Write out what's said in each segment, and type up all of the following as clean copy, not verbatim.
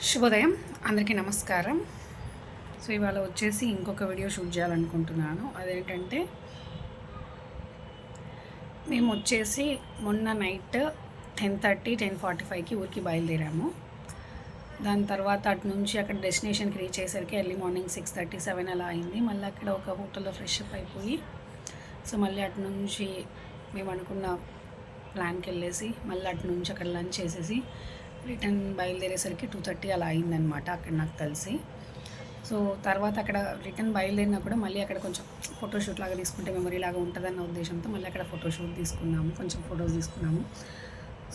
శుభోదయం అందరికీ నమస్కారం. సో ఇవాళ వచ్చేసి ఇంకొక వీడియో షూట్ చేయాలనుకుంటున్నాను. అదేంటంటే మేము వచ్చేసి మొన్న నైట్ 10:30 10:45కి ఊరికి బయలుదేరాము. దాని తర్వాత అటు నుంచి అక్కడ డెస్టినేషన్కి రీచ్ అయ్యేసరికి ఎర్లీ మార్నింగ్ 6:30 7 అలా అయింది. మళ్ళీ అక్కడ ఒక హోటల్లో ఫ్రెష్ అప్ అయిపోయి సో మళ్ళీ అటు నుంచి మేము అనుకున్న ప్లాన్కి వెళ్ళేసి మళ్ళీ అటు నుంచి అక్కడ లంచ్ చేసేసి రిటర్న్ బయలుదేరేసరికి 2:30 అలా అయిందనమాట అక్కడ నాకు తెలిసి. సో తర్వాత అక్కడ రిటర్న్ బయలుదేరినా కూడా మళ్ళీ అక్కడ కొంచెం ఫోటోషూట్ లాగా తీసుకుంటే మెమరీ లాగా ఉంటుందన్న ఉద్దేశంతో మళ్ళీ అక్కడ ఫోటోషూట్ తీసుకున్నాము, కొంచెం ఫొటోస్ తీసుకున్నాము.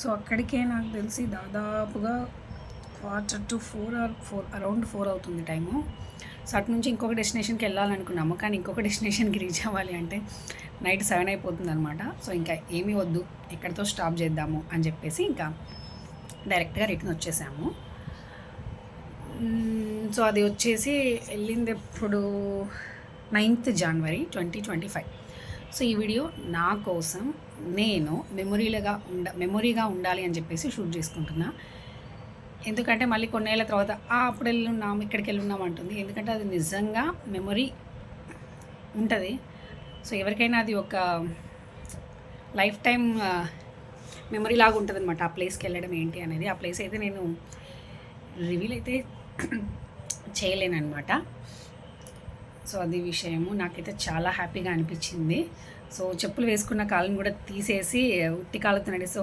సో అక్కడికే నాకు తెలిసి దాదాపుగా 3:45 అరౌండ్ 4 అవుతుంది టైము. సో అటు నుంచి ఇంకొక డెస్టినేషన్కి వెళ్ళాలనుకున్నాము, కానీ ఇంకొక డెస్టినేషన్కి రీచ్ అవ్వాలి అంటే నైట్ 7 అయిపోతుంది అనమాట. సో ఇంకా ఏమీ వద్దు, ఎక్కడితో స్టాప్ చేద్దాము అని చెప్పేసి ఇంకా డైరెక్ట్గా రిటర్న్ వచ్చేసాము. సో అది వచ్చేసి వెళ్ళింది ఎప్పుడు 9th January 2025. సో ఈ వీడియో నా కోసం నేను మెమొరీగా ఉండాలి అని చెప్పేసి షూట్ చేసుకుంటున్నా. ఎందుకంటే మళ్ళీ కొన్నేళ్ళ తర్వాత అప్పుడు వెళ్ళున్నాము ఇక్కడికి వెళ్ళున్నాం అంటుంది, ఎందుకంటే అది నిజంగా మెమొరీ ఉంటుంది. సో ఎవరికైనా అది ఒక లైఫ్ టైం మెమరీ లాగా ఉంటుంది అనమాట ఆ ప్లేస్కి వెళ్ళడం ఏంటి అనేది. ఆ ప్లేస్ అయితే నేను రివీల్ అయితే చేయలేనమాట. సో అది విషయము నాకైతే చాలా హ్యాపీగా అనిపించింది. సో చెప్పులు వేసుకున్న కాళ్ళని కూడా తీసేసి ఉట్టి కాళ్ళతో నడిస్తే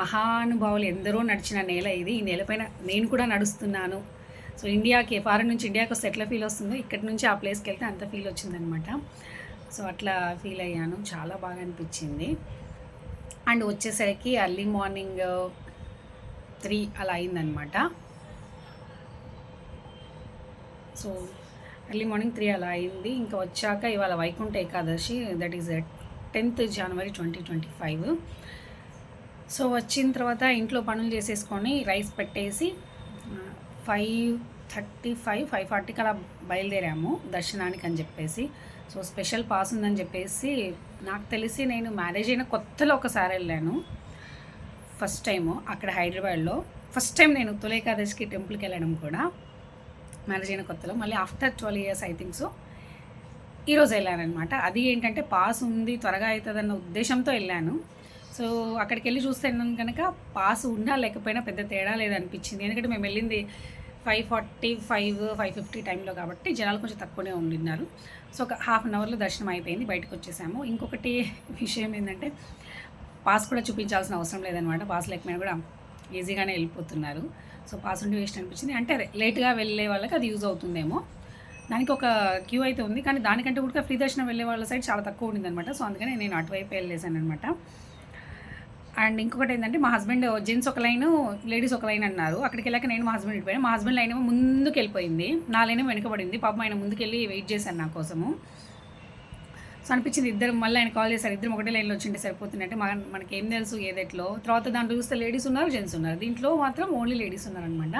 మహానుభావులు ఎందరో నడిచిన నేల ఇది, ఈ నేలపైన నేను కూడా నడుస్తున్నాను. సో ఫారెన్ నుంచి ఇండియాకి వస్తే ఎట్లా ఫీల్ వస్తుందో ఇక్కడి నుంచి ఆ ప్లేస్కి వెళ్తే అంత ఫీల్ వచ్చిందనమాట. సో అట్లా ఫీల్ అయ్యాను, చాలా బాగా అనిపించింది. అండ్ వచ్చేసరికి ఎర్లీ మార్నింగ్ 3 అలా అయిందనమాట. సో ఎర్లీ మార్నింగ్ 3 అలా అయింది. ఇంకా వచ్చాక ఇవాళ Vaikuntha Ekadashi, that is 10th January 2025. So వచ్చిన తర్వాత ఇంట్లో పనులు చేసేసుకొని రైస్ పెట్టేసి 5:35 5:40కి అలా బయలుదేరాము దర్శనానికి అని చెప్పేసి. సో స్పెషల్ పాస్ ఉందని చెప్పేసి నాకు తెలిసి నేను మ్యారేజ్ అయిన కొత్తలో ఒకసారి వెళ్ళాను, ఫస్ట్ టైము అక్కడ హైదరాబాద్లో. ఫస్ట్ టైం నేను తొలి ఏకాదశికి టెంపుల్కి వెళ్ళడం కూడా మ్యారేజ్ అయిన కొత్తలో, మళ్ళీ after 12 years I think. So ఈరోజు వెళ్ళానమాట. అది ఏంటంటే పాస్ ఉంది త్వరగా అవుతుందన్న ఉద్దేశంతో వెళ్ళాను. సో అక్కడికి వెళ్ళి చూస్తే కనుక పాస్ ఉన్నా లేకపోయినా పెద్ద తేడా లేదనిపించింది. ఎందుకంటే మేము వెళ్ళింది 5:45 5:50 టైంలో కాబట్టి జనాలు కొంచెం తక్కువనే ఉండిన్నారు. సో ఒక ½ an hourలో దర్శనం అయిపోయింది, బయటకు వచ్చేసాము. ఇంకొకటి విషయం ఏంటంటే పాస్ కూడా చూపించాల్సిన అవసరం లేదనమాట. పాస్ లేకపోయినా కూడా ఈజీగానే వెళ్ళిపోతున్నారు. సో పాస్ ఉండి వేస్ట్ అనిపించింది. అంటే లేట్గా వెళ్ళే వాళ్ళకి అది యూజ్ అవుతుందేమో. దానికి ఒక క్యూ అయితే ఉంది, కానీ దానికంటే కూడా ఫ్రీ దర్శనం వెళ్ళే వాళ్ళ సైడ్ చాలా తక్కువ ఉండిందనమాట. సో అందుకని నేను అటువైపు వెళ్ళేసాను అనమాట. అండ్ ఇంకొకటి ఏంటంటే మా హస్బెండ్ జెంట్స్ ఒక లైను లేడీస్ ఒక లైన్ అన్నారు. అక్కడికి వెళ్ళాక నేను మా హస్బెండ్ వెళ్ళిపోయాను. మా హస్బెండ్ లైన్ ఏమో ముందుకు వెళ్ళిపోయింది, నా లైన్ ఏమో వెనుకబడింది. పాపం ఆయన ముందుకెళ్ళి వెయిట్ చేశాను నా కోసము. సో అనిపించింది ఇద్దరు మళ్ళీ ఆయన కాల్ చేశారు, ఇద్దరు ఒకటే లైన్లో వచ్చింటే సరిపోతుందంటే మనకేం తెలుసు ఏదెట్లో. తర్వాత దాంట్లో చూస్తే లేడీస్ ఉన్నారు జెంట్స్ ఉన్నారు, దీంట్లో మాత్రం ఓన్లీ లేడీస్ ఉన్నారనమాట.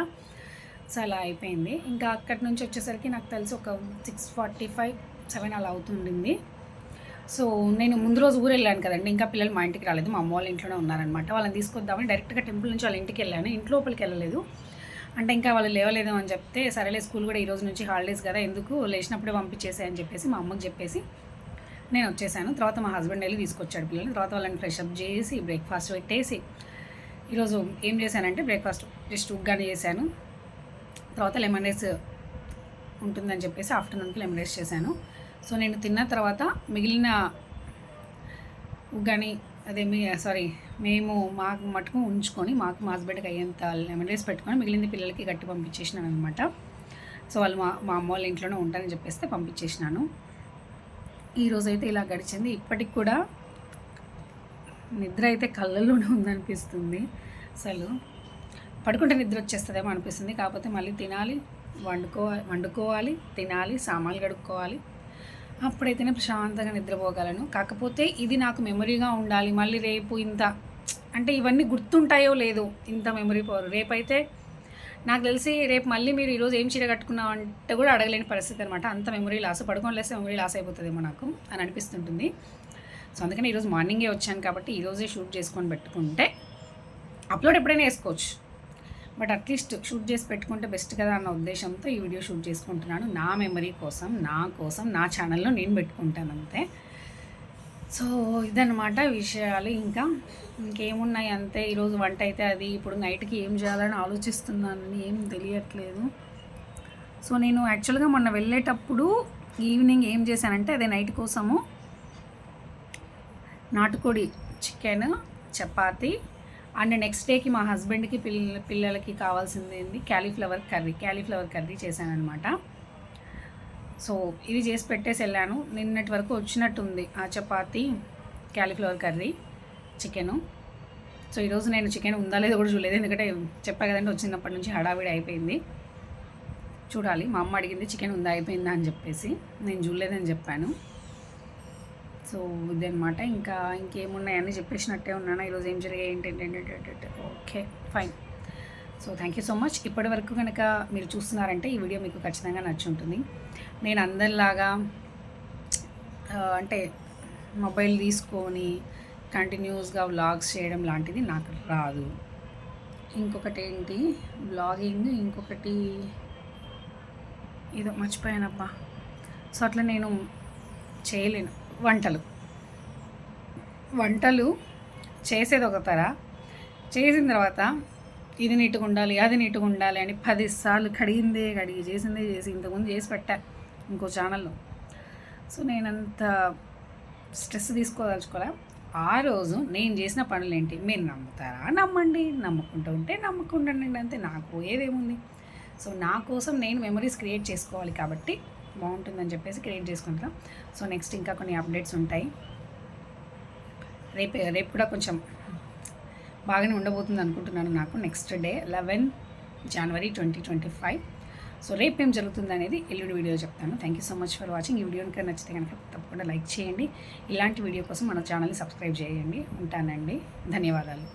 సో అలా అయిపోయింది. ఇంకా అక్కడి నుంచి వచ్చేసరికి నాకు తెలిసి ఒక 6:45 7 అలా అవుతుండింది. సో నేను ముందు రోజు ఊరు వెళ్ళాను కదండి, ఇంకా పిల్లలు మా ఇంటికి రాలేదు, మా అమ్మ వాళ్ళ ఇంట్లోనే ఉన్నారనమాట. వాళ్ళని తీసుకొద్దామని డైరెక్ట్గా టెంపుల్ నుంచి వాళ్ళ ఇంటికి వెళ్ళాను, ఇంట్లో లోపలికి వెళ్ళలేదు. అంటే ఇంకా వాళ్ళు లేవలేదు అని చెప్తే సరేలే స్కూల్ కూడా ఈరోజు నుంచి హాలిడేస్ కదా, ఎందుకు లేచినప్పుడే పంపించేసాయని చెప్పేసి మా అమ్మకి చెప్పేసి నేను వచ్చేసాను. తర్వాత మా హస్బెండ్ వెళ్ళి తీసుకొచ్చాడు పిల్లల్ని. తర్వాత వాళ్ళని ఫ్రెష్ అప్ చేసి బ్రేక్ఫాస్ట్ పెట్టేసి ఈరోజు ఏం చేశానంటే బ్రేక్ఫాస్ట్ జస్ట్ ఉగ్గాని చేశాను. తర్వాత లెమన్ రైస్ ఉంటుందని చెప్పేసి ఆఫ్టర్నూన్కి లెమన్ రైస్ చేశాను. సో నేను తిన్న తర్వాత మిగిలిన ఉగ్గాని మేము మాకు మటుకు ఉంచుకొని మా హస్బెండ్కి అయ్యేంత లెమన్ రైస్ పెట్టుకొని మిగిలింది పిల్లలకి గట్టి పంపించేసినాను అనమాట. సో వాళ్ళు మా అమ్మ వాళ్ళ ఇంట్లోనే ఉంటారని చెప్పేస్తే పంపించేసినాను. ఈరోజైతే ఇలా గడిచింది. ఇప్పటికి కూడా నిద్ర అయితే కళ్ళల్లోనే ఉందనిపిస్తుంది. అసలు పడుకుంటే నిద్ర వచ్చేస్తుందేమో అనిపిస్తుంది. కాకపోతే మళ్ళీ తినాలి, వండుకోవాలి, తినాలి, సామాన్లు కడుక్కోవాలి, అప్పుడైతేనే ప్రశాంతంగా నిద్రపోగలను. కాకపోతే ఇది నాకు మెమరీగా ఉండాలి. మళ్ళీ రేపు ఇంత అంటే ఇవన్నీ గుర్తుంటాయో లేదో, ఇంత మెమరీ పవర్ రేపైతే నాకు తెలిసి రేపు మళ్ళీ మీరు ఈరోజు ఏం చీర కట్టుకున్నావు అంటే కూడా అడగలేని పరిస్థితి అనమాట. అంత మెమరీ లాస్, పడుకొని లేస్తే మెమరీ లాస్ అయిపోతుందేమో నాకు అని అనిపిస్తుంటుంది. సో అందుకని ఈరోజు మార్నింగే వచ్చాను కాబట్టి ఈరోజే షూట్ చేసుకొని పెట్టుకుంటే అప్లోడ్ ఎప్పుడైనా వేసుకోవచ్చు. బట్ అట్లీస్ట్ షూట్ చేసి పెట్టుకుంటే బెస్ట్ కదా అన్న ఉద్దేశంతో ఈ వీడియో షూట్ చేసుకుంటున్నాను. నా మెమరీ కోసం, నా ఛానల్లో నేను పెట్టుకుంటాను అంతే. సో ఇదన్నమాట విషయాలు. ఇంకేమున్నాయి అంతే. ఈరోజు వంట అయితే అది. ఇప్పుడు నైట్కి ఏం చేయాలని ఆలోచిస్తున్నానని ఏం తెలియట్లేదు. సో నేను యాక్చువల్గా మొన్న వెళ్ళేటప్పుడు ఈవినింగ్ ఏం చేశానంటే అదే నైట్ కోసము నాటుకోడి చికెన్, చపాతి అండ్ నెక్స్ట్ డేకి మా హస్బెండ్కి పిల్లలకి కావాల్సింది క్యాలీఫ్లవర్ కర్రీ చేశానమాట. సో ఇవి చేసి పెట్టేసి వెళ్ళాను. నిన్నటి వరకు వచ్చినట్టుంది ఆ chapati, cauliflower curry, chicken. So ఈరోజు నేను చికెన్ ఉందా లేదో కూడా చూడలేదు, ఎందుకంటే చెప్పా కదండి వచ్చినప్పటి నుంచి హడావిడి అయిపోయింది. చూడాలి, మా అమ్మ అడిగింది చికెన్ ఉందా అయిపోయిందా అని చెప్పేసి, నేను చూడలేదని చెప్పాను. సో ఇదన్నమాట. ఇంకేమున్నాయని చెప్పేసినట్టే ఉన్నాను. ఈరోజు ఏం జరిగాయి ఏంటంటే okay fine. So thank you so much. ఇప్పటి వరకు కనుక మీరు చూస్తున్నారంటే ఈ వీడియో మీకు ఖచ్చితంగా నచ్చుంటుంది. నేను అందరిలాగా అంటే మొబైల్ తీసుకొని కంటిన్యూస్గా వ్లాగ్స్ చేయడం లాంటిది నాకు రాదు. ఇంకొకటి ఏంటి వ్లాగింగ్, ఇంకొకటి ఏదో మర్చిపోయానబ్బా. సో అట్లా నేను చేయలేను. వంటలు చేసేది ఒక తర, చేసిన తర్వాత ఇది నీట్గా ఉండాలి, అది నీట్గా ఉండాలి అని 10 సార్లు కడిగి చేసి ఇంతకుముందు చేసి పెట్టా ఇంకో ఛానల్లో. సో నేనంత స్ట్రెస్ తీసుకోదలుచుకోలే. ఆ రోజు నేను చేసిన పనులు ఏంటి, మీరు నమ్ముతారా నమ్మండి, నమ్మకుంటూ ఉంటే నమ్మకుండండి, అంతే. నాకు ఏదేముంది. సో నా కోసం నేను మెమరీస్ క్రియేట్ చేసుకోవాలి కాబట్టి బాగుంటుందని చెప్పేసి క్రియేట్ చేసుకుంటాం. సో నెక్స్ట్ ఇంకా కొన్ని అప్డేట్స్ ఉంటాయి. రేపు కూడా కొంచెం బాగానే ఉండబోతుంది అనుకుంటున్నాను. నాకు నెక్స్ట్ డే 11 జనవరి 2025. సో రేపు ఏం జరుగుతుంది అనేది ఎల్లుండి వీడియో చెప్తాను. Thank you so much for watching. ఈ వీడియో కనుక నచ్చితే కనుక తప్పకుండా లైక్ చేయండి. ఇలాంటి వీడియో కోసం మన ఛానల్ని సబ్స్క్రైబ్ చేయండి. ఉంటానండి. ధన్యవాదాలు.